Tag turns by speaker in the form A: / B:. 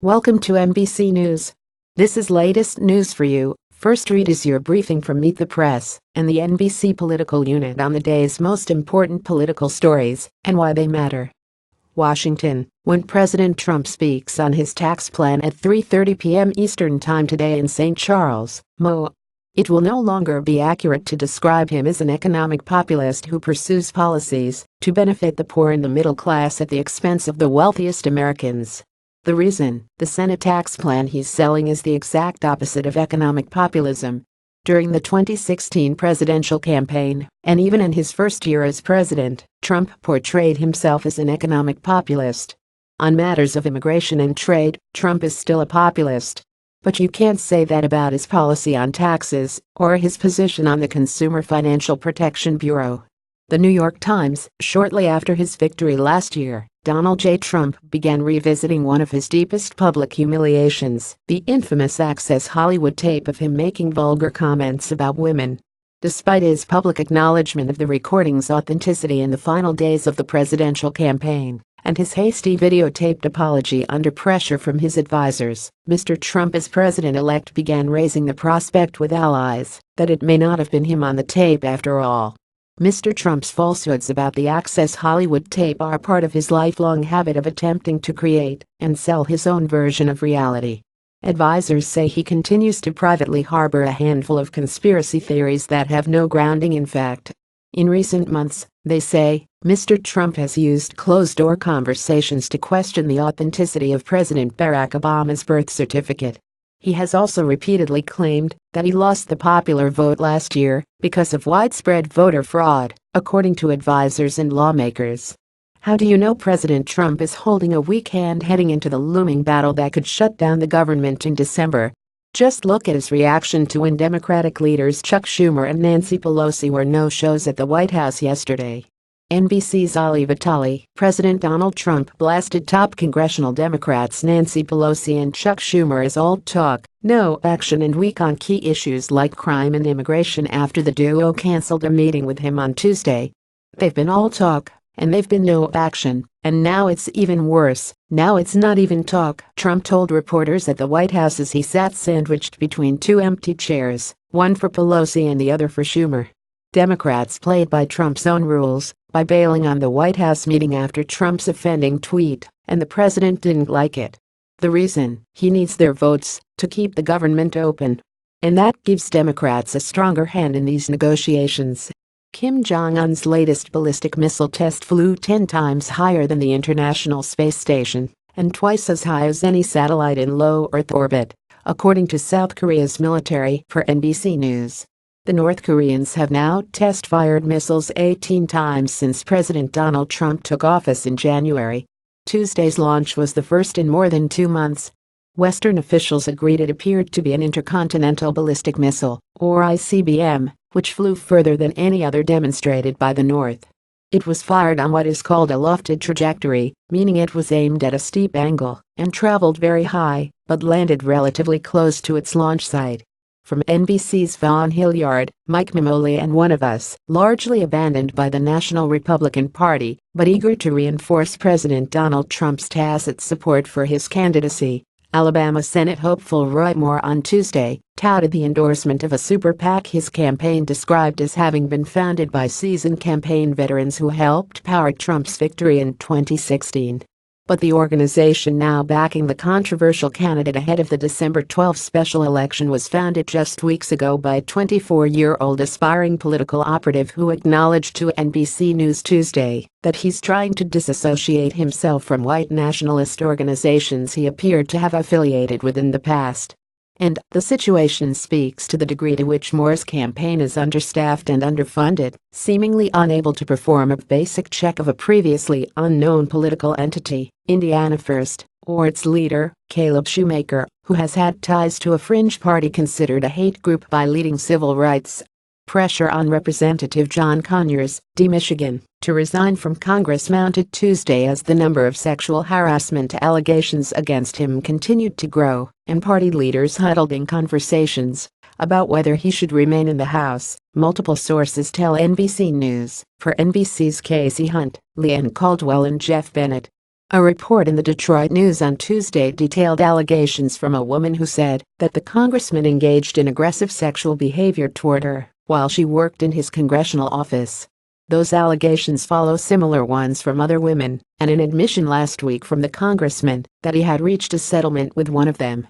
A: Welcome to NBC News. This is latest news for you. First read is your briefing from Meet the Press and the NBC political unit on the day's most important political stories and why they matter. Washington, when President Trump speaks on his tax plan at 3:30 p.m. Eastern Time today in St. Charles, Mo. It will no longer be accurate to describe him as an economic populist who pursues policies to benefit the poor and the middle class at the expense of the wealthiest Americans. The reason: the Senate tax plan he's selling is the exact opposite of economic populism. During the 2016 presidential campaign, and even in his first year as president, Trump portrayed himself as an economic populist. On matters of immigration and trade, Trump is still a populist. But you can't say that about his policy on taxes or his position on the Consumer Financial Protection Bureau. The New York Times, shortly after his victory last year, Donald J. Trump began revisiting one of his deepest public humiliations, the infamous Access Hollywood tape of him making vulgar comments about women. Despite his public acknowledgement of the recording's authenticity in the final days of the presidential campaign, and his hasty videotaped apology under pressure from his advisors, Mr. Trump as president-elect began raising the prospect with allies that it may not have been him on the tape after all. Mr. Trump's falsehoods about the Access Hollywood tape are part of his lifelong habit of attempting to create and sell his own version of reality. Advisors say he continues to privately harbor a handful of conspiracy theories that have no grounding in fact. In recent months, they say, Mr. Trump has used closed-door conversations to question the authenticity of President Barack Obama's birth certificate. He has also repeatedly claimed that he lost the popular vote last year because of widespread voter fraud, according to advisors and lawmakers. How do you know President Trump is holding a weak hand heading into the looming battle that could shut down the government in December? Just look at his reaction to when Democratic leaders Chuck Schumer and Nancy Pelosi were no-shows at the White House yesterday. NBC's Ali Vitali, President Donald Trump blasted top congressional Democrats Nancy Pelosi and Chuck Schumer as all talk, no action and weak on key issues like crime and immigration after the duo canceled a meeting with him on Tuesday. They've been all talk, and they've been no action, and now it's even worse. Now it's not even talk, Trump told reporters at the White House as he sat sandwiched between two empty chairs, one for Pelosi and the other for Schumer. Democrats played by Trump's own rules by bailing on the White House meeting after Trump's offending tweet, and the president didn't like it. The reason: he needs their votes to keep the government open. And that gives Democrats a stronger hand in these negotiations. Kim Jong-un's latest ballistic missile test flew 10 times higher than the International Space Station and twice as high as any satellite in low Earth orbit, according to South Korea's military per NBC News. The North Koreans have now test-fired missiles 18 times since President Donald Trump took office in January. Tuesday's launch was the first in more than 2 months. Western officials agreed it appeared to be an intercontinental ballistic missile, or ICBM, which flew further than any other demonstrated by the North. It was fired on what is called a lofted trajectory, meaning it was aimed at a steep angle and traveled very high, but landed relatively close to its launch site. From NBC's Vaughn Hilliard, Mike Mamoli and One of Us, largely abandoned by the National Republican Party, but eager to reinforce President Donald Trump's tacit support for his candidacy. Alabama Senate hopeful Roy Moore on Tuesday touted the endorsement of a super PAC his campaign described as having been founded by seasoned campaign veterans who helped power Trump's victory in 2016. But the organization now backing the controversial candidate ahead of the December 12 special election was founded just weeks ago by a 24-year-old aspiring political operative who acknowledged to NBC News Tuesday that he's trying to disassociate himself from white nationalist organizations he appeared to have affiliated with in the past. And the situation speaks to the degree to which Moore's campaign is understaffed and underfunded, seemingly unable to perform a basic check of a previously unknown political entity, Indiana First, or its leader, Caleb Shoemaker, who has had ties to a fringe party considered a hate group by leading civil rights. Pressure on Representative John Conyers, D. Michigan, to resign from Congress mounted Tuesday as the number of sexual harassment allegations against him continued to grow, and party leaders huddled in conversations about whether he should remain in the House, multiple sources tell NBC News, per NBC's Casey Hunt, Leanne Caldwell and Jeff Bennett. A report in the Detroit News on Tuesday detailed allegations from a woman who said that the congressman engaged in aggressive sexual behavior toward her while she worked in his congressional office. Those allegations follow similar ones from other women and an admission last week from the congressman that he had reached a settlement with one of them.